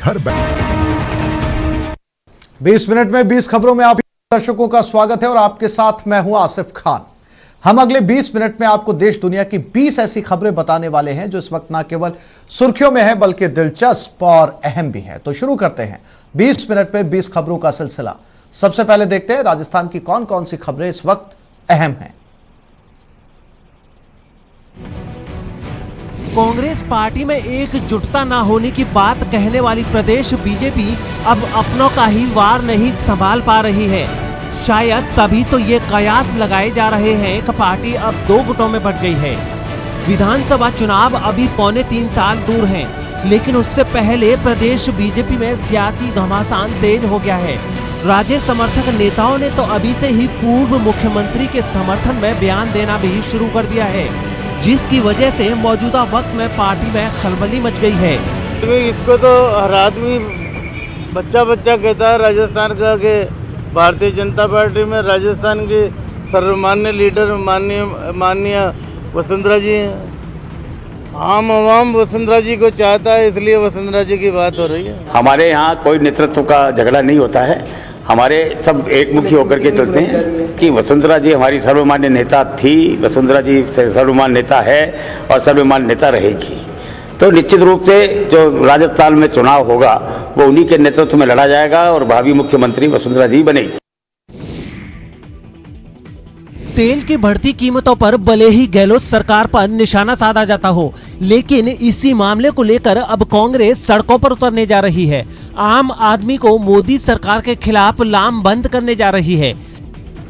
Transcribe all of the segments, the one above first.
घर बैठे। 20 मिनट में 20 खबरों में आप दर्शकों का स्वागत है और आपके साथ मैं हूं आसिफ खान। हम अगले 20 मिनट में आपको देश दुनिया की 20 ऐसी खबरें बताने वाले हैं जो इस वक्त ना केवल सुर्खियों में है बल्कि दिलचस्प और अहम भी है। तो शुरू करते हैं 20 मिनट में 20 खबरों का सिलसिला। सबसे पहले देखते हैं राजस्थान की कौन कौन सी खबरें इस वक्त अहम हैं। कांग्रेस पार्टी में एकजुटता न होने की बात कहने वाली प्रदेश बीजेपी अब अपनों का ही वार नहीं संभाल पा रही है। शायद तभी तो ये कयास लगाए जा रहे हैं कि पार्टी अब 2 गुटों में बंट गई है। विधानसभा चुनाव अभी 3.25 साल दूर हैं, लेकिन उससे पहले प्रदेश बीजेपी में सियासी घमासान तेज हो गया है। राज्य समर्थक नेताओं ने तो अभी से ही पूर्व मुख्यमंत्री के समर्थन में बयान देना भी शुरू कर दिया है, जिसकी वजह से मौजूदा वक्त में पार्टी में खलबली मच गई है। इसको तो हर आदमी बच्चा कहता है राजस्थान का कि भारतीय जनता पार्टी में राजस्थान की सर्वमान्य लीडर माननीय वसुंधरा जी हैं। आम आवाम वसुंधरा जी को चाहता है, इसलिए वसुंधरा जी की बात हो रही है। हमारे यहाँ कोई नेतृत्व का झगड़ा नहीं होता है, हमारे सब एकमुखी होकर के चलते हैं कि वसुंधरा जी हमारी सर्वमान्य नेता थी, वसुंधरा जी सर्वमान्य नेता है और सर्वमान्य नेता रहेगी। तो निश्चित रूप से जो राजस्थान में चुनाव होगा वो उन्हीं के नेतृत्व में लड़ा जाएगा और भावी मुख्यमंत्री वसुंधरा जी बनेगी। तेल की बढ़ती कीमतों पर भले ही गहलोत सरकार पर निशाना साधा जाता हो, लेकिन इसी मामले को लेकर अब कांग्रेस सड़कों पर उतरने जा रही है। आम आदमी को मोदी सरकार के खिलाफ लामबंद करने जा रही है।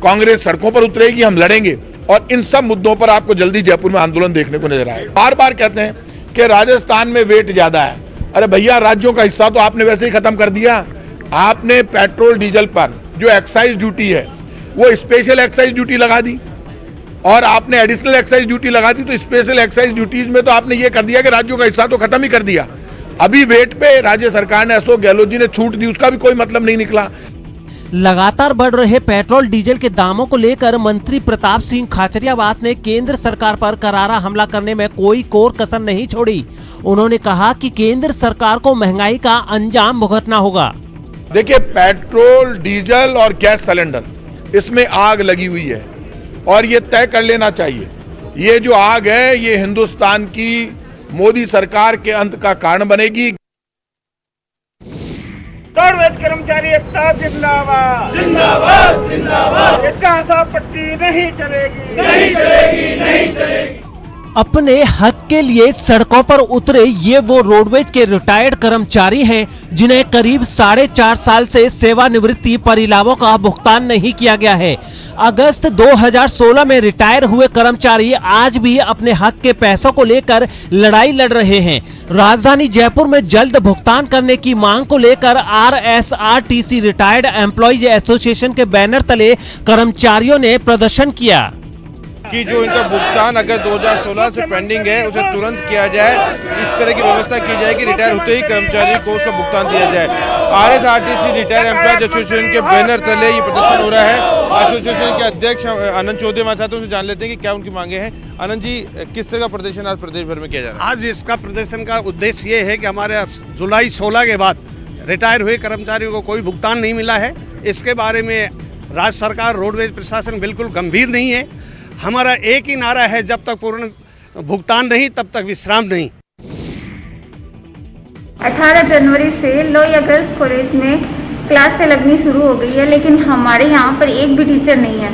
कांग्रेस सड़कों पर उतरेगी, हम लड़ेंगे और इन सब मुद्दों पर आपको जल्दी जयपुर में आंदोलन देखने को नजर आएगा। बार बार कहते हैं कि राजस्थान में वेट ज्यादा है। अरे भैया, राज्यों का हिस्सा तो आपने वैसे ही खत्म कर दिया। आपने पेट्रोल डीजल पर जो एक्साइज ड्यूटी है वो स्पेशल एक्साइज ड्यूटी लगा दी और आपने एडिशनल एक्साइज ड्यूटी लगा दी। तो स्पेशल एक्साइज ड्यूटीज में तो आपने ये कर दिया कि राज्यों का हिस्सा तो खत्म ही कर दिया। अभी वेट पे राज्य सरकार ने अशोक गहलोत जी ने छूट दी, उसका भी कोई मतलब नहीं निकला। लगातार बढ़ रहे पेट्रोल डीजल के दामों को लेकर मंत्री प्रताप सिंह खाचरियावास ने केंद्र सरकार पर करारा हमला करने में कोई कोर कसर नहीं छोड़ी। उन्होंने कहा कि केंद्र सरकार को महंगाई का अंजाम भुगतना होगा। देखिए, पेट्रोल डीजल और गैस सिलेंडर, इसमें आग लगी हुई है और ये तय कर लेना चाहिए, ये जो आग है ये हिंदुस्तान की मोदी सरकार के अंत का कारण बनेगी। रोडवेज कर्मचारी एकता जिंदाबाद जिंदाबाद जिंदाबाद। पट्टी नहीं चलेगी नहीं चलेगी नहीं चलेगी। अपने हक के लिए सड़कों पर उतरे ये वो रोडवेज के रिटायर्ड कर्मचारी हैं जिन्हें करीब 4.5 साल से सेवानिवृत्ति परिलाभों का भुगतान नहीं किया गया है। अगस्त 2016 में रिटायर हुए कर्मचारी आज भी अपने हक के पैसों को लेकर लड़ाई लड़ रहे हैं। राजधानी जयपुर में जल्द भुगतान करने की मांग को लेकर RSRTC रिटायर्ड एम्प्लॉइज एसोसिएशन के बैनर तले कर्मचारियों ने प्रदर्शन किया कि जो इनका भुगतान अगर 2016 से पेंडिंग है उसे तुरंत किया जाए। इस तरह की व्यवस्था की जाए कि रिटायर होते ही कर्मचारी को उसका भुगतान दिया जाए। RSRTC रिटायर एम्प्लॉयज एसोसिएशन के बैनर तले ये प्रदर्शन हो रहा है। एसोसिएशन के अध्यक्ष आनंद चौधरी हमारे साथ, उनसे जान लेते हैं कि क्या उनकी मांगे हैं। आनंद जी, किस तरह का प्रदर्शन आज प्रदेश भर में किया जा रहा है? आज इसका प्रदर्शन का उद्देश्य ये है कि हमारे जुलाई 16 के बाद रिटायर हुए कर्मचारियों को कोई भुगतान नहीं मिला है। इसके बारे में राज्य सरकार, रोडवेज प्रशासन बिल्कुल गंभीर नहीं है। हमारा एक ही नारा है, जब तक पूर्ण भुगतान नहीं तब तक विश्राम नहीं। 18 जनवरी से लोहिया गर्ल्स कॉलेज में क्लासें लगनी शुरू हो गई है, लेकिन हमारे यहाँ पर एक भी टीचर नहीं है,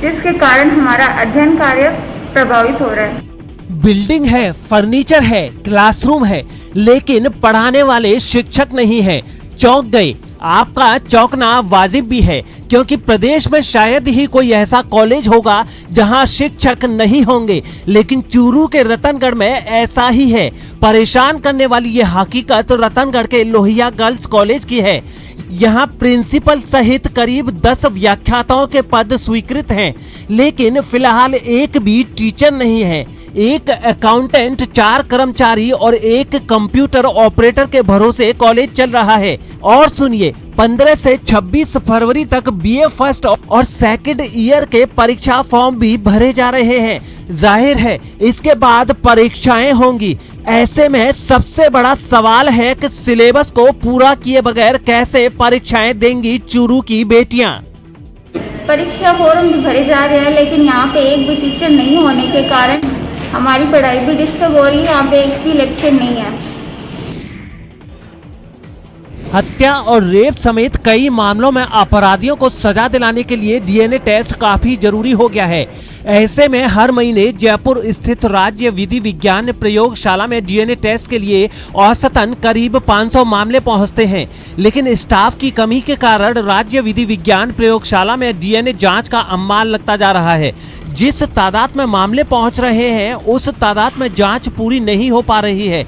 जिसके कारण हमारा अध्ययन कार्य प्रभावित हो रहा है। बिल्डिंग है, फर्नीचर है, क्लासरूम है, लेकिन पढ़ाने वाले शिक्षक नहीं है। चौंक गए। आपका चौंकना वाजिब भी है, क्योंकि प्रदेश में शायद ही कोई ऐसा कॉलेज होगा जहां शिक्षक नहीं होंगे, लेकिन चूरू के रतनगढ़ में ऐसा ही है। परेशान करने वाली ये हकीकत रतनगढ़ के लोहिया गर्ल्स कॉलेज की है। यहाँ प्रिंसिपल सहित करीब 10 व्याख्याताओं के पद स्वीकृत हैं, लेकिन फिलहाल एक भी टीचर नहीं है। एक अकाउंटेंट, 4 कर्मचारी और एक कंप्यूटर ऑपरेटर के भरोसे कॉलेज चल रहा है। और सुनिए, 15 से 26 फरवरी तक BA फर्स्ट और सेकंड ईयर के परीक्षा फॉर्म भी भरे जा रहे हैं। जाहिर है इसके बाद परीक्षाएं होंगी, ऐसे में सबसे बड़ा सवाल है कि सिलेबस को पूरा किए बगैर कैसे परीक्षाएं देंगी चूरू की बेटियां। परीक्षा फॉर्म भी भरे जा रहे हैं, लेकिन यहाँ पे एक भी टीचर नहीं होने के कारण हमारी पढ़ाई भी डिस्टर्ब हो रही है। यहाँ पे एक भी लेक्चर नहीं है। हत्या और रेप समेत कई मामलों में अपराधियों को सजा दिलाने के लिए डीएनए टेस्ट काफी जरूरी हो गया है। ऐसे में हर महीने जयपुर स्थित राज्य विधि विज्ञान प्रयोगशाला में डीएनए टेस्ट के लिए औसतन करीब 500 मामले पहुंचते हैं, लेकिन स्टाफ की कमी के कारण राज्य विधि विज्ञान प्रयोगशाला में डीएनए जांच का अम्माल लगता जा रहा है। जिस तादाद में मामले पहुंच रहे हैं उस तादाद में जांच पूरी नहीं हो पा रही है,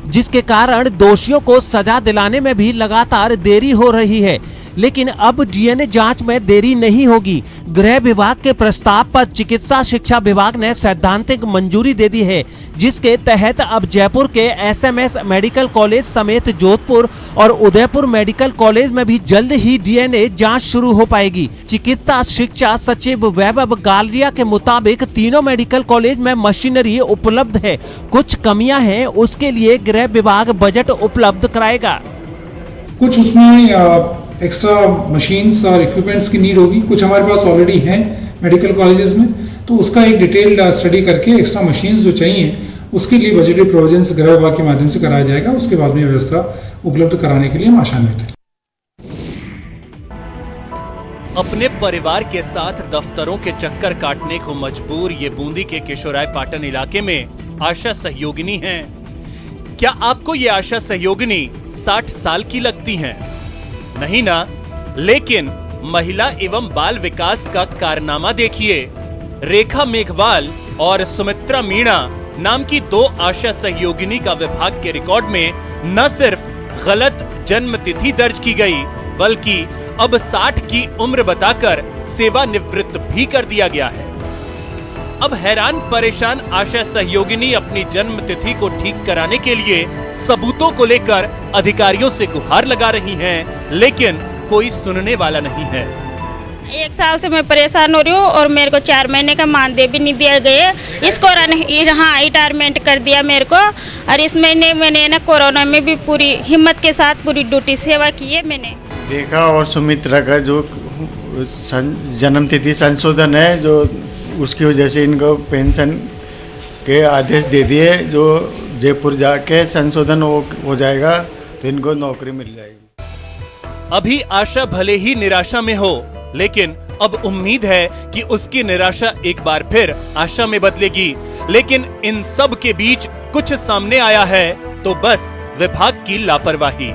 जिसके कारण दोषियों को सजा दिलाने में भी लगातार देरी हो रही है। लेकिन अब डीएनए जांच में देरी नहीं होगी। गृह विभाग के प्रस्ताव पर चिकित्सा शिक्षा विभाग ने सैद्धांतिक मंजूरी दे दी है, जिसके तहत अब जयपुर के एसएमएस मेडिकल कॉलेज समेत जोधपुर और उदयपुर मेडिकल कॉलेज में भी जल्द ही डीएनए जांच शुरू हो पाएगी। चिकित्सा शिक्षा सचिव वैभव गालरिया के मुताबिक तीनों मेडिकल कॉलेज में मशीनरी उपलब्ध है, कुछ कमियां हैं, उसके लिए गृह विभाग बजट उपलब्ध कराएगा। कुछ उसमें एक्स्ट्रा मशीन्स और इक्विपमेंट्स की नीड होगी, कुछ हमारे पास ऑलरेडी हैं मेडिकल कॉलेजेस में, तो उसका एक डिटेल्ड स्टडी करके एक्स्ट्रा मशीन्स जो चाहिए उसके लिए बजटरी प्रोविजंस गृह विभाग के माध्यम से कराया जाएगा। उसके बाद में व्यवस्था उपलब्ध कराने के लिए हम आशान्वित हैं। अपने परिवार के साथ दफ्तरों के चक्कर काटने को मजबूर ये बूंदी के किशोराय पाटन इलाके में आशा सहयोगिनी हैं। क्या आपको ये आशा सहयोगिनी 60 साल की लगती हैं? नहीं ना, लेकिन महिला एवं बाल विकास का कारनामा देखिए। रेखा मेघवाल और सुमित्रा मीणा नाम की 2 आशा सहयोगिनी का विभाग के रिकॉर्ड में न सिर्फ गलत जन्म तिथि दर्ज की गई, बल्कि अब 60 की उम्र बताकर सेवानिवृत्त भी कर दिया गया है। अब हैरान परेशान आशा सहयोगिनी अपनी जन्म तिथि को ठीक कराने के लिए सबूतों को लेकर अधिकारियों से गुहार लगा रही हैं, लेकिन कोई सुनने वाला नहीं है। 1 साल से मैं परेशान हो रही हूँ और मेरे को 4 महीने का मानदेय भी नहीं दिया गया। इसको रिटायरमेंट कर दिया मेरे को, और इस महीने मैंने ना कोरोना में भी पूरी हिम्मत के साथ पूरी ड्यूटी सेवा की है मैंने। रेखा और सुमित्रा का जो जन्म तिथि संशोधन है, जो उसकी वजह से इनको पेंशन के आदेश दे दिए, जो जयपुर जाके संशोधन हो जाएगा तो इनको नौकरी मिल जाएगी। अभी आशा भले ही निराशा में हो, लेकिन अब उम्मीद है कि उसकी निराशा एक बार फिर आशा में बदलेगी। लेकिन इन सब के बीच कुछ सामने आया है तो बस विभाग की लापरवाही।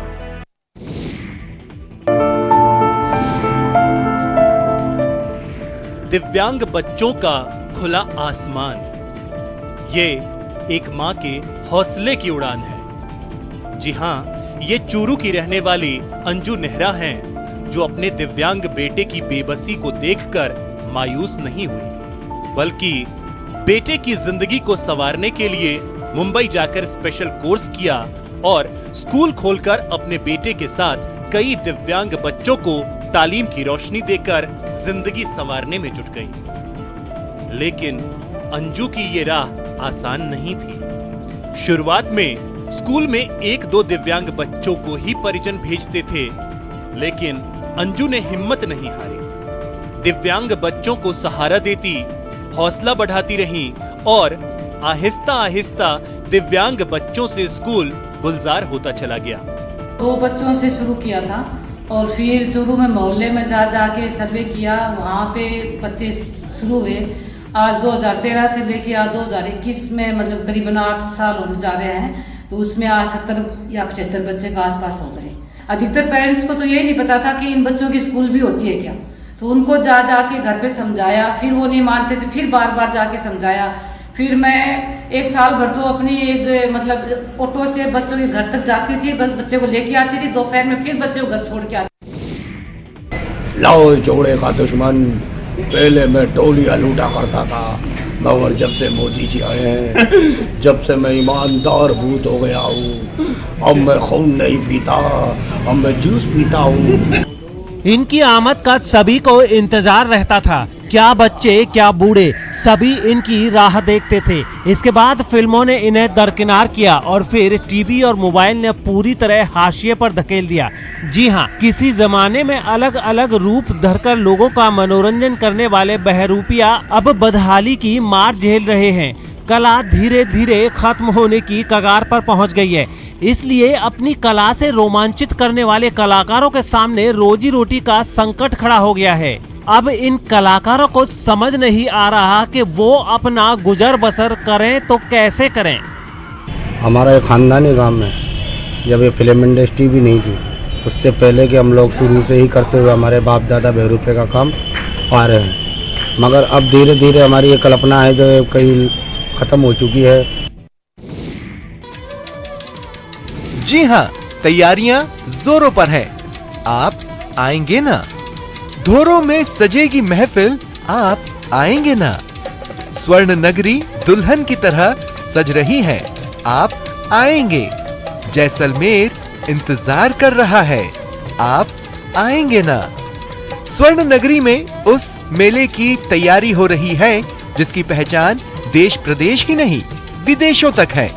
दिव्यांग बच्चों का खुला आसमान, ये एक मां के हौसले की उड़ान है। जी हां, ये चूरू की रहने वाली अंजू नेहरा हैं, जो अपने दिव्यांग बेटे की बेबसी को देखकर मायूस नहीं हुई, बल्कि बेटे की जिंदगी को संवारने के लिए मुंबई जाकर स्पेशल कोर्स किया और स्कूल खोलकर अपने बेटे के साथ कई दिव्यांग बच्चों को तालीम की रोशनी देकर जिंदगी संवारने में जुट गई। लेकिन अंजू की ये राह आसान नहीं थी। शुरुआत में स्कूल में 1-2 दिव्यांग बच्चों को ही परिजन भेजते थे, लेकिन अंजू ने हिम्मत नहीं हारी। दिव्यांग बच्चों को सहारा देती, हौसला बढ़ाती रही और आहिस्ता आहिस्ता दिव्यांग बच्चों से स्कूल गुलजार होता चला गया। 2 बच्चों से शुरू किया था और फिर चूरू में मोहल्ले में जाके सर्वे किया, वहाँ पे बच्चे शुरू हुए। आज 2013 से लेके आज 2021 में मतलब करीबन 8 साल होने जा रहे हैं, तो उसमें आज 70 या 75 बच्चे के आसपास हो गए। अधिकतर पेरेंट्स को तो ये नहीं पता था कि इन बच्चों की स्कूल भी होती है क्या, तो उनको जाके घर पे समझाया, फिर वो नहीं मानते थे, फिर बार जाके समझाया। फिर मैं 1 साल भर तो अपनी एक मतलब ऑटो से बच्चों के घर तक जाती थी, बच्चे को लेके आती थी, दोपहर में फिर बच्चे को घर छोड़ के आती। लाओ जोड़े का दुश्मन, पहले मैं टोलियां लूटा करता था, मगर जब से मोदी जी आए हैं, जब से मैं ईमानदार भूत हो गया हूँ, अब मैं खून नहीं पीता, अब मैं जूस पीता हूँ। इनकी आमद का सभी को इंतजार रहता था। क्या बच्चे क्या बूढ़े सभी इनकी राह देखते थे। इसके बाद फिल्मों ने इन्हें दरकिनार किया और फिर टीवी और मोबाइल ने पूरी तरह हाशिए पर धकेल दिया। जी हाँ, किसी जमाने में अलग अलग रूप धरकर लोगों का मनोरंजन करने वाले बहरूपिया अब बदहाली की मार झेल रहे हैं। कला धीरे धीरे खत्म होने की कगार पर पहुंच गई है। इसलिए अपनी कला से रोमांचित करने वाले कलाकारों के सामने रोजी रोटी का संकट खड़ा हो गया है। अब इन कलाकारों को समझ नहीं आ रहा कि वो अपना गुजर बसर करें तो कैसे करें। हमारा एक खानदानी काम है, जब ये फिल्म इंडस्ट्री भी नहीं थी उससे पहले के हम लोग शुरू से ही करते हुए हमारे बाप दादा बहरूपे का काम पा रहे हैं, मगर अब धीरे धीरे हमारी ये कल्पना है जो कहीं खत्म हो चुकी है। जी हाँ, तैयारियां जोरों पर है। आप आएंगे ना? धोरों में सजेगी महफिल, आप आएंगे ना? स्वर्ण नगरी दुल्हन की तरह सज रही है, आप आएंगे? जैसलमेर इंतजार कर रहा है, आप आएंगे ना? स्वर्ण नगरी में उस मेले की तैयारी हो रही है जिसकी पहचान देश प्रदेश ही नहीं विदेशों तक है।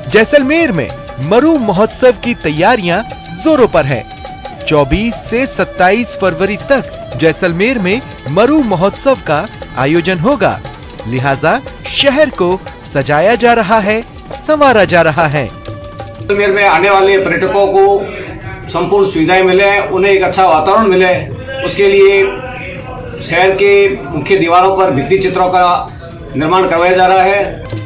जैसलमेर में मरु महोत्सव की तैयारियां जोरों पर है। 24 से 27 फरवरी तक जैसलमेर में मरु महोत्सव का आयोजन होगा, लिहाजा शहर को सजाया जा रहा है, संवारा जा रहा है। जैसलमेर में आने वाले पर्यटकों को संपूर्ण सुविधाएं मिले, उन्हें एक अच्छा वातावरण मिले, उसके लिए शहर के मुख्य दीवारों पर भित्ति चित्रों का निर्माण करवाया जा रहा है।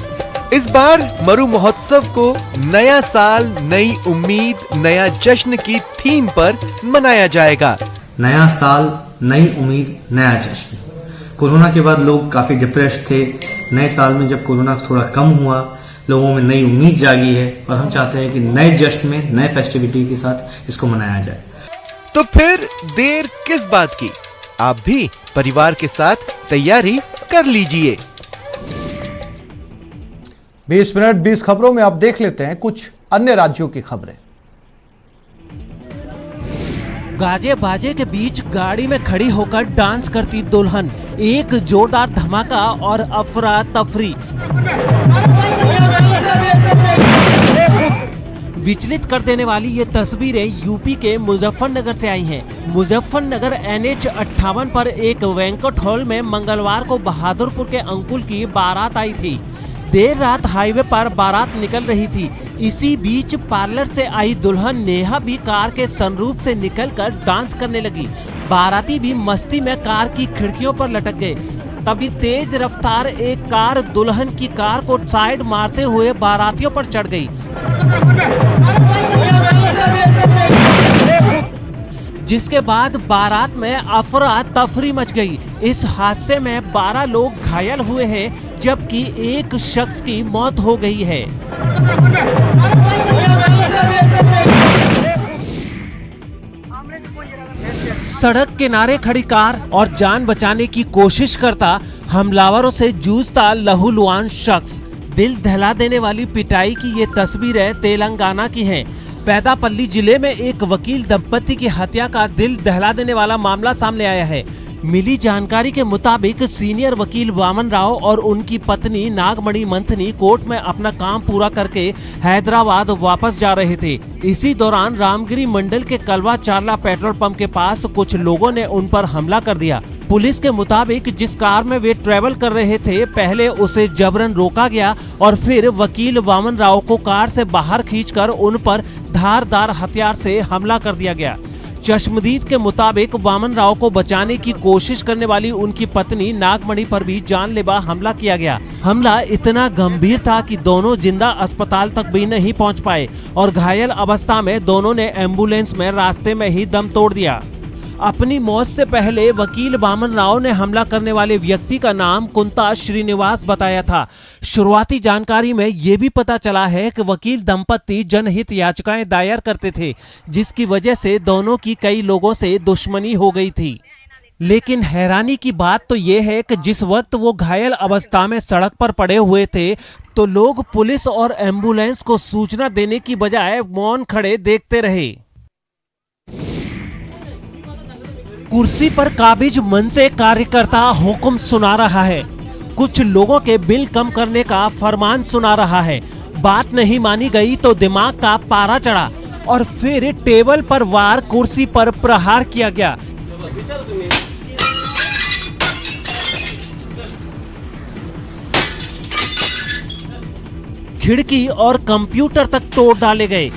इस बार मरु महोत्सव को नया साल नई उम्मीद नया जश्न की थीम पर मनाया जाएगा। नया साल नई उम्मीद नया जश्न। कोरोना के बाद लोग काफी डिप्रेस थे। नए साल में जब कोरोना थोड़ा कम हुआ, लोगों में नई उम्मीद जागी है और हम चाहते हैं कि नए जश्न में नए फेस्टिविटी के साथ इसको मनाया जाए। तो फिर देर किस बात की, आप भी परिवार के साथ तैयारी कर लीजिए। 20 मिनट 20 खबरों में आप देख लेते हैं कुछ अन्य राज्यों की खबरें। गाजे बाजे के बीच गाड़ी में खड़ी होकर डांस करती दुल्हन, एक जोरदार धमाका और अफरा तफरी। विचलित कर देने वाली ये तस्वीरें यूपी के मुजफ्फरनगर से आई हैं। मुजफ्फरनगर NH 58 पर एक बैंक्वेट हॉल में मंगलवार को बहादुरपुर के अंकुल की बारात आई थी। देर रात हाईवे पर बारात निकल रही थी। इसी बीच पार्लर से आई दुल्हन नेहा भी कार के सनरूफ से निकलकर डांस करने लगी। बाराती भी मस्ती में कार की खिड़कियों पर लटक गए। तभी तेज रफ्तार एक कार दुल्हन की कार को साइड मारते हुए बारातियों पर चढ़ गई, जिसके बाद बारात में अफरा तफरी मच गई। इस हादसे में 12 लोग घायल हुए हैं जबकि एक शख्स की मौत हो गई है। सड़क किनारे खड़ी कार और जान बचाने की कोशिश करता हमलावरों से जूझता लहूलुहान शख्स। दिल दहला देने वाली पिटाई की ये तस्वीरें तेलंगाना की हैं। पेदापल्ली जिले में एक वकील दंपति की हत्या का दिल दहला देने वाला मामला सामने आया है। मिली जानकारी के मुताबिक सीनियर वकील वामन राव और उनकी पत्नी नागमणि मंथनी कोर्ट में अपना काम पूरा करके हैदराबाद वापस जा रहे थे। इसी दौरान रामगिरी मंडल के कलवा चारला पेट्रोल पंप के पास कुछ लोगों ने उन पर हमला कर दिया। पुलिस के मुताबिक जिस कार में वे ट्रेवल कर रहे थे, पहले उसे जबरन रोका गया और फिर वकील वामन राव को कार से बाहर खींचकर उन पर धारदार हथियार से हमला कर दिया गया। चश्मदीद के मुताबिक वामन राव को बचाने की कोशिश करने वाली उनकी पत्नी नागमणि पर भी जानलेवा हमला किया गया। हमला इतना गंभीर था कि दोनों जिंदा अस्पताल तक भी नहीं पहुंच पाए और घायल अवस्था में दोनों ने एम्बुलेंस में रास्ते में ही दम तोड़ दिया। अपनी मौत से पहले वकील वामन राव ने हमला करने वाले व्यक्ति का नाम कुंता श्रीनिवास बताया था। शुरुआती जानकारी में ये भी पता चला है कि वकील दंपति जनहित याचिकाएं दायर करते थे, जिसकी वजह से दोनों की कई लोगों से दुश्मनी हो गई थी। लेकिन हैरानी की बात तो ये है कि जिस वक्त वो घायल अवस्था में सड़क पर पड़े हुए थे तो लोग पुलिस और एम्बुलेंस को सूचना देने की बजाय मौन खड़े देखते रहे। कुर्सी पर काबिज मन से कार्यकर्ता हुक्म सुना रहा है, कुछ लोगों के बिल कम करने का फरमान सुना रहा है। बात नहीं मानी गई तो दिमाग का पारा चढ़ा और फिर टेबल पर वार कुर्सी पर प्रहार किया गया। खिड़की और कंप्यूटर तक तोड़ डाले गए।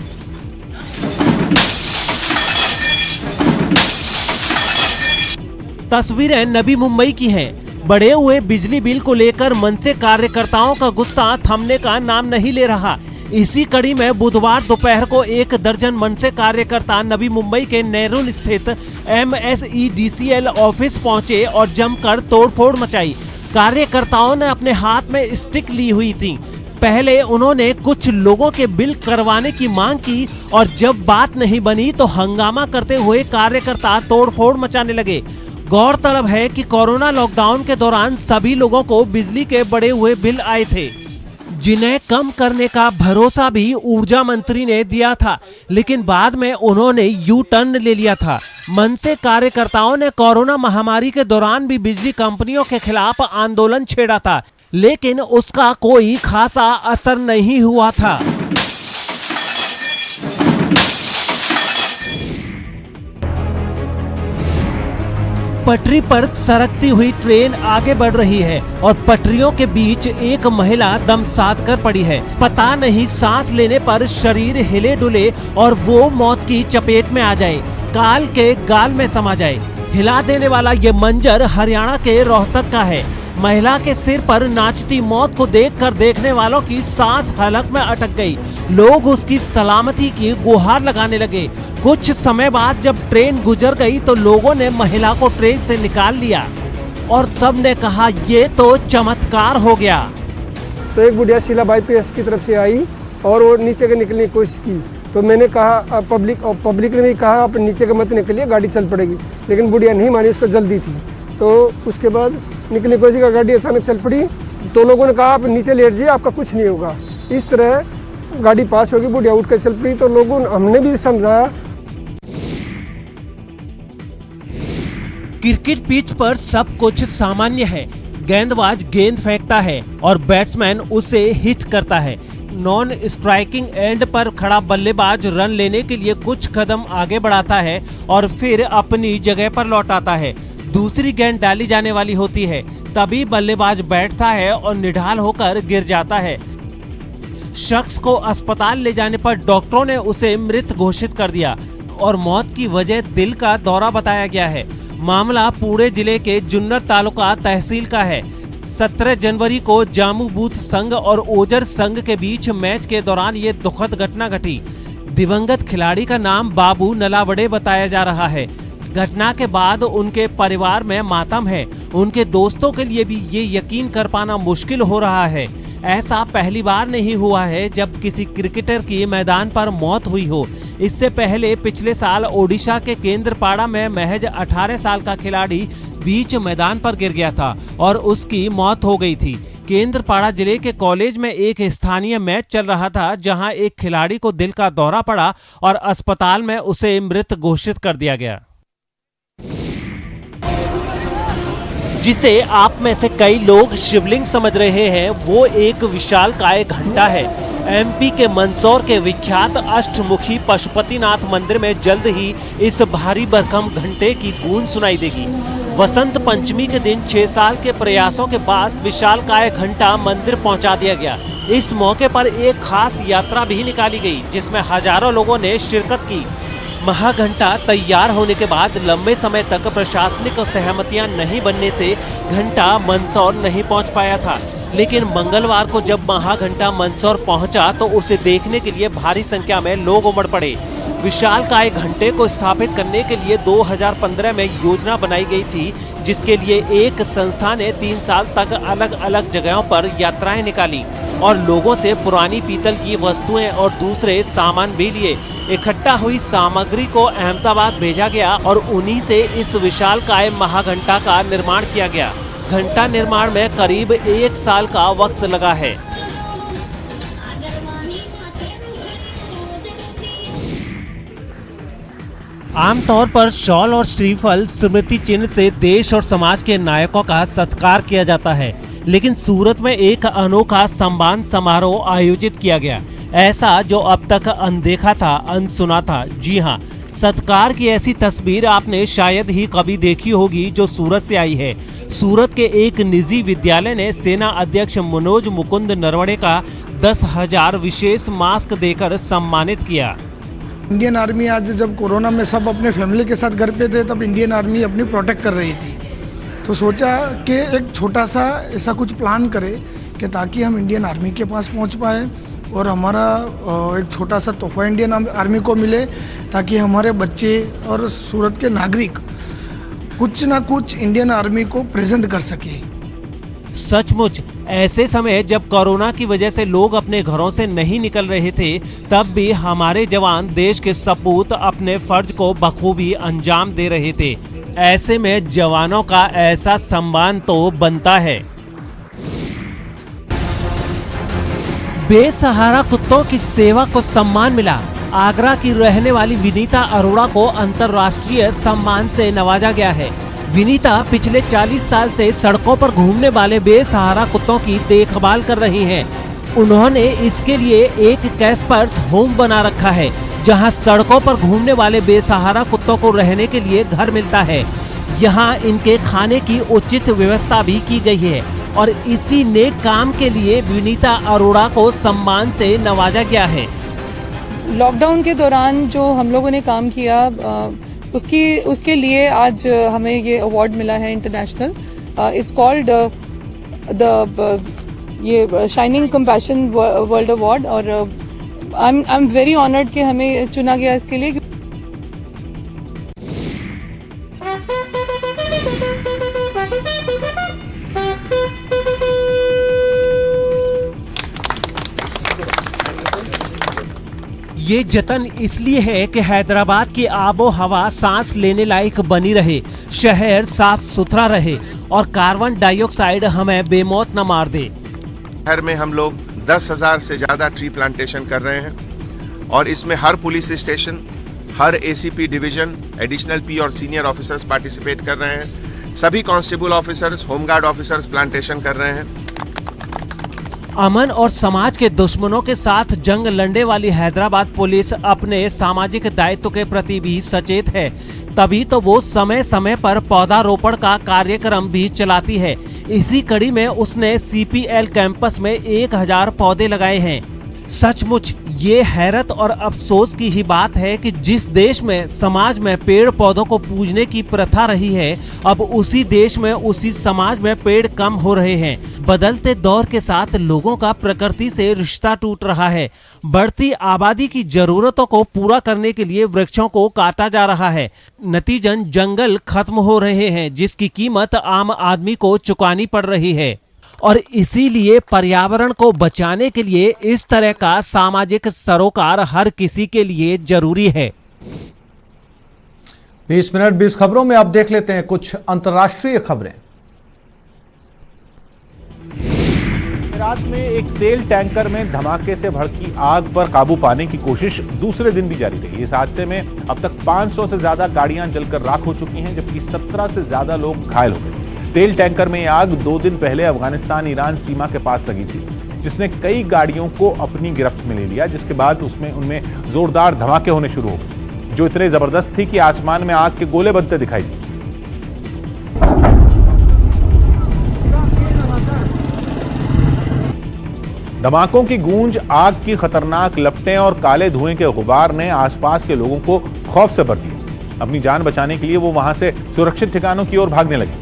तस्वीरें नवी मुंबई की हैं। बढ़े हुए बिजली बिल को लेकर मनसे कार्यकर्ताओं का गुस्सा थमने का नाम नहीं ले रहा। इसी कड़ी में बुधवार दोपहर को 1 दर्जन मनसे कार्यकर्ता नवी मुंबई के नेरुल स्थित MSEDCL ऑफिस पहुंचे और जमकर तोड़फोड़ मचाई। कार्यकर्ताओं ने अपने हाथ में स्टिक ली हुई थी। पहले उन्होंने कुछ लोगों के बिल करवाने की मांग की और जब बात नहीं बनी तो हंगामा करते हुए कार्यकर्ता तोड़फोड़ मचाने लगे। गौरतलब है कि कोरोना लॉकडाउन के दौरान सभी लोगों को बिजली के बढ़े हुए बिल आए थे, जिन्हें कम करने का भरोसा भी ऊर्जा मंत्री ने दिया था, लेकिन बाद में उन्होंने यू टर्न ले लिया था। मनसे कार्यकर्ताओं ने कोरोना महामारी के दौरान भी बिजली कंपनियों के खिलाफ आंदोलन छेड़ा था, लेकिन उसका कोई खासा असर नहीं हुआ था। पटरी पर सरकती हुई ट्रेन आगे बढ़ रही है और पटरियों के बीच एक महिला दम साध कर पड़ी है। पता नहीं सांस लेने पर शरीर हिले डुले और वो मौत की चपेट में आ जाए, काल के गाल में समा जाए। हिला देने वाला ये मंजर हरियाणा के रोहतक का है। महिला के सिर पर नाचती मौत को देखकर देखने वालों की सांस हलक में अटक गई। लोग उसकी सलामती की गुहार लगाने लगे। कुछ समय बाद जब ट्रेन गुजर गई तो लोगों ने महिला को ट्रेन से निकाल लिया और सब ने कहा ये तो चमत्कार हो गया। तो एक बुढ़िया शीला बाईपास की तरफ से आई और वो नीचे के निकलने की कोशिश की, तो मैंने कहा पब्लिक ने भी कहा आप नीचे के मत निकलिए, गाड़ी चल पड़ेगी, लेकिन बुढ़िया नहीं मानी, उसको जल्दी थी। तो उसके बाद निकलने की कोशिश का गाड़ी अचानक चल पड़ी, तो लोगों ने कहा आप नीचे लेट जाइए, आपका कुछ नहीं होगा। इस तरह गाड़ी पास होगी, बुढ़िया उठ कर चल पड़ी। तो लोगों हमने भी समझाया। क्रिकेट पिच पर सब कुछ सामान्य है। गेंदबाज गेंद फेंकता है और बैट्समैन उसे हिट करता है। नॉन स्ट्राइकिंग एंड पर खड़ा बल्लेबाज रन लेने के लिए कुछ कदम आगे बढ़ाता है और फिर अपनी जगह पर लौट आता है। दूसरी गेंद डाली जाने वाली होती है, तभी बल्लेबाज बैठता है और निढाल होकर गिर जाता है। शख्स को अस्पताल ले जाने पर डॉक्टरों ने उसे मृत घोषित कर दिया और मौत की वजह दिल का दौरा बताया गया है। मामला पुणे जिले के जुन्नर तालुका तहसील का है। 17 जनवरी को जामू बूथ संघ और ओजर संघ के बीच मैच के दौरान ये दुखद घटना घटी। दिवंगत खिलाड़ी का नाम बाबू नलावड़े बताया जा रहा है। घटना के बाद उनके परिवार में मातम है। उनके दोस्तों के लिए भी ये यकीन कर पाना मुश्किल हो रहा है। ऐसा पहली बार नहीं हुआ है जब किसी क्रिकेटर की मैदान पर मौत हुई हो। इससे पहले पिछले साल ओडिशा के केंद्रपाड़ा में महज 18 साल का खिलाड़ी बीच मैदान पर गिर गया था और उसकी मौत हो गई थी। केंद्रपाड़ा जिले के कॉलेज में एक स्थानीय मैच चल रहा था, जहां एक खिलाड़ी को दिल का दौरा पड़ा और अस्पताल में उसे मृत घोषित कर दिया गया। जिसे आप में से कई लोग शिवलिंग समझ रहे हैं, वो एक विशालकाय घंटा है। एमपी के मंदसौर के विख्यात अष्टमुखी पशुपतिनाथ मंदिर में जल्द ही इस भारी भरकम घंटे की गूंज सुनाई देगी। वसंत पंचमी के दिन 6 साल के प्रयासों के बाद विशालकाय घंटा मंदिर पहुंचा दिया गया। इस मौके पर एक खास यात्रा भी निकाली गई, जिसमें हजारों लोगों ने शिरकत की। महाघंटा तैयार होने के बाद लंबे समय तक प्रशासनिक सहमतियां नहीं बनने से घंटा मंदसौर नहीं पहुंच पाया था, लेकिन मंगलवार को जब महाघंटा मंदसौर पहुंचा तो उसे देखने के लिए भारी संख्या में लोग उमड़ पड़े। विशालकाय घंटे को स्थापित करने के लिए 2015 में योजना बनाई गई थी, जिसके लिए एक संस्था ने 3 साल तक अलग अलग जगहों पर यात्राएं निकाली और लोगों से पुरानी पीतल की वस्तुएं और दूसरे सामान भी लिए। इकट्ठा हुई सामग्री को अहमदाबाद भेजा गया और उन्हीं से इस विशालकाय महाघंटा का निर्माण किया गया। घंटा निर्माण में करीब 1 साल का वक्त लगा है। आमतौर पर शॉल और श्रीफल स्मृति चिन्ह से देश और समाज के नायकों का सत्कार किया जाता है, लेकिन सूरत में एक अनोखा सम्मान समारोह आयोजित किया गया, ऐसा जो अब तक अनदेखा था, अनसुना था। जी हाँ, सत्कार की ऐसी तस्वीर आपने शायद ही कभी देखी होगी जो सूरत से आई है। सूरत के एक निजी विद्यालय ने सेना अध्यक्ष मनोज मुकुंद नरवणे का 10,000 विशेष मास्क देकर सम्मानित किया। इंडियन आर्मी आज जब कोरोना में सब अपने फैमिली के साथ घर पे थे, तब इंडियन आर्मी अपनी प्रोटेक्ट कर रही थी, तो सोचा कि एक छोटा सा ऐसा कुछ प्लान करें कि ताकि हम इंडियन आर्मी के पास पहुंच पाए और हमारा एक छोटा सा तोहफा इंडियन आर्मी को मिले, ताकि हमारे बच्चे और सूरत के नागरिक कुछ ना कुछ इंडियन आर्मी को प्रेजेंट कर सके। सचमुच ऐसे समय जब कोरोना की वजह से लोग अपने घरों से नहीं निकल रहे थे, तब भी हमारे जवान देश के सपूत अपने फर्ज को बखूबी अंजाम दे रहे थे। ऐसे में जवानों का ऐसा सम्मान तो बनता है। बेसहारा कुत्तों की सेवा को सम्मान मिला। आगरा की रहने वाली विनीता अरोड़ा को अंतर्राष्ट्रीय सम्मान से नवाजा गया है। विनीता पिछले 40 साल से सड़कों पर घूमने वाले बेसहारा कुत्तों की देखभाल कर रही हैं। उन्होंने इसके लिए एक कैस्पर्स होम बना रखा है, जहां सड़कों पर घूमने वाले बेसहारा कुत्तों को रहने के लिए घर मिलता है। यहां इनके खाने की उचित व्यवस्था भी की गई है और इसी नेक काम के लिए विनीता अरोड़ा को सम्मान से नवाजा गया है। लॉकडाउन के दौरान जो हम लोगों ने काम किया उसके लिए आज हमें ये अवार्ड मिला है इंटरनेशनल। इट्स कॉल्ड ये शाइनिंग कंपैशन वर्ल्ड अवार्ड और आई एम वेरी ऑनर्ड कि हमें चुना गया इसके लिए। ये जतन इसलिए है कि हैदराबाद की आबो हवा सांस लेने लायक बनी रहे, शहर साफ सुथरा रहे और कार्बन डाइऑक्साइड हमें बेमौत न मार दे। शहर में हम लोग 10,000 से ज्यादा ट्री प्लांटेशन कर रहे हैं और इसमें हर पुलिस स्टेशन, हर एसीपी डिवीजन, एडिशनल पी और सीनियर ऑफिसर्स पार्टिसिपेट कर रहे हैं। सभी constable officers, home guard officers plantation कर रहे हैं। अमन और समाज के दुश्मनों के साथ जंग लड़ने वाली हैदराबाद पुलिस अपने सामाजिक दायित्व के प्रति भी सचेत है, तभी तो वो समय समय पर पौधारोपण का कार्यक्रम भी चलाती है। इसी कड़ी में उसने सीपीएल कैंपस में 1000 पौधे लगाए हैं। सचमुच ये हैरत और अफसोस की ही बात है कि जिस देश में समाज में पेड़ पौधों को पूजने की प्रथा रही है, अब उसी देश में, उसी समाज में पेड़ कम हो रहे हैं। बदलते दौर के साथ लोगों का प्रकृति से रिश्ता टूट रहा है। बढ़ती आबादी की जरूरतों को पूरा करने के लिए वृक्षों को काटा जा रहा है। नतीजन जंगल खत्म हो रहे हैं, जिसकी कीमत आम आदमी को चुकानी पड़ रही है। और इसीलिए पर्यावरण को बचाने के लिए इस तरह का सामाजिक सरोकार हर किसी के लिए जरूरी है। 20 मिनट 20 खबरों में आप देख लेते हैं कुछ अंतर्राष्ट्रीय खबरें। गुजरात में एक तेल टैंकर में धमाके से भड़की आग पर काबू पाने की कोशिश दूसरे दिन भी जारी रही। इस हादसे में अब तक 500 से ज्यादा गाड़ियां जलकर राख हो चुकी हैं, जबकि 17 से ज्यादा लोग घायल हो गए। तेल टैंकर में आग 2 दिन पहले अफगानिस्तान ईरान सीमा के पास लगी थी, जिसने कई गाड़ियों को अपनी गिरफ्त में ले लिया, जिसके बाद उनमें जोरदार धमाके होने शुरू हो गए, जो इतने जबरदस्त थी कि आसमान में आग के गोले बनते दिखाई दिए। धमाकों की गूंज, आग की खतरनाक लपटें और काले धुएं के गुबार ने आसपास के लोगों को खौफ से भर दिया। अपनी जान बचाने के लिए वो वहां से सुरक्षित ठिकानों की ओर भागने लगे।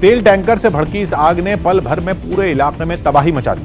तेल टैंकर से भड़की इस आग ने पल भर में पूरे इलाके में तबाही मचा दी।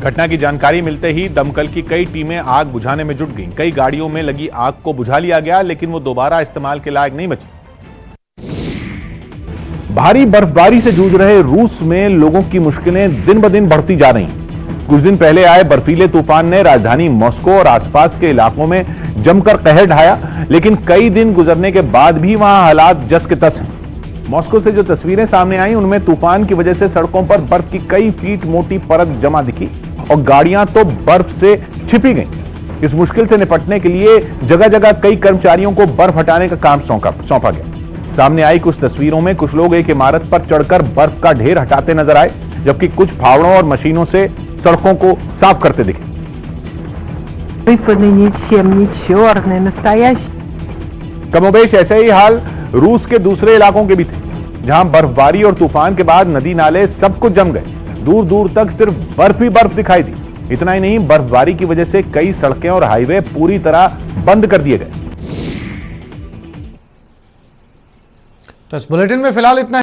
घटना की जानकारी मिलते ही दमकल की कई टीमें आग बुझाने में जुट गईं। कई गाड़ियों में लगी आग को बुझा लिया गया, लेकिन वो दोबारा इस्तेमाल के लायक नहीं बची। भारी बर्फबारी से जूझ रहे रूस में लोगों की मुश्किलें दिन ब दिन बढ़ती जा रही हैं। कुछ दिन पहले आए बर्फीले तूफान ने राजधानी मॉस्को और आसपास के इलाकों में जमकर कहर ढाया, लेकिन कई दिन गुजरने के बाद भी वहां हालात जस के तस हैं। मॉस्को से जो तस्वीरें सामने आई उनमें तूफान की वजह से सड़कों पर बर्फ की कई फीट मोटी परत जमा दिखी और गाड़ियां तो बर्फ से छिपी गईं। इस मुश्किल से निपटने के लिए जगह जगह कई कर्मचारियों को बर्फ हटाने का काम सौंपा गया। सामने आई कुछ तस्वीरों में कुछ लोग एक इमारत पर चढ़कर बर्फ का ढेर हटाते नजर आए, जबकि कुछ फावड़ों और मशीनों से सड़कों को साफ करते दिखे। कमोबेश ऐसे ही हाल रूस के दूसरे इलाकों के भी थे, जहां बर्फबारी और तूफान के बाद नदी नाले सब कुछ जम गए। दूर दूर तक सिर्फ बर्फ ही बर्फ दिखाई दी। इतना ही नहीं, बर्फबारी की वजह से कई सड़कें और हाईवे पूरी तरह बंद कर दिए गए। तो इस बुलेटिन में फिलहाल इतना।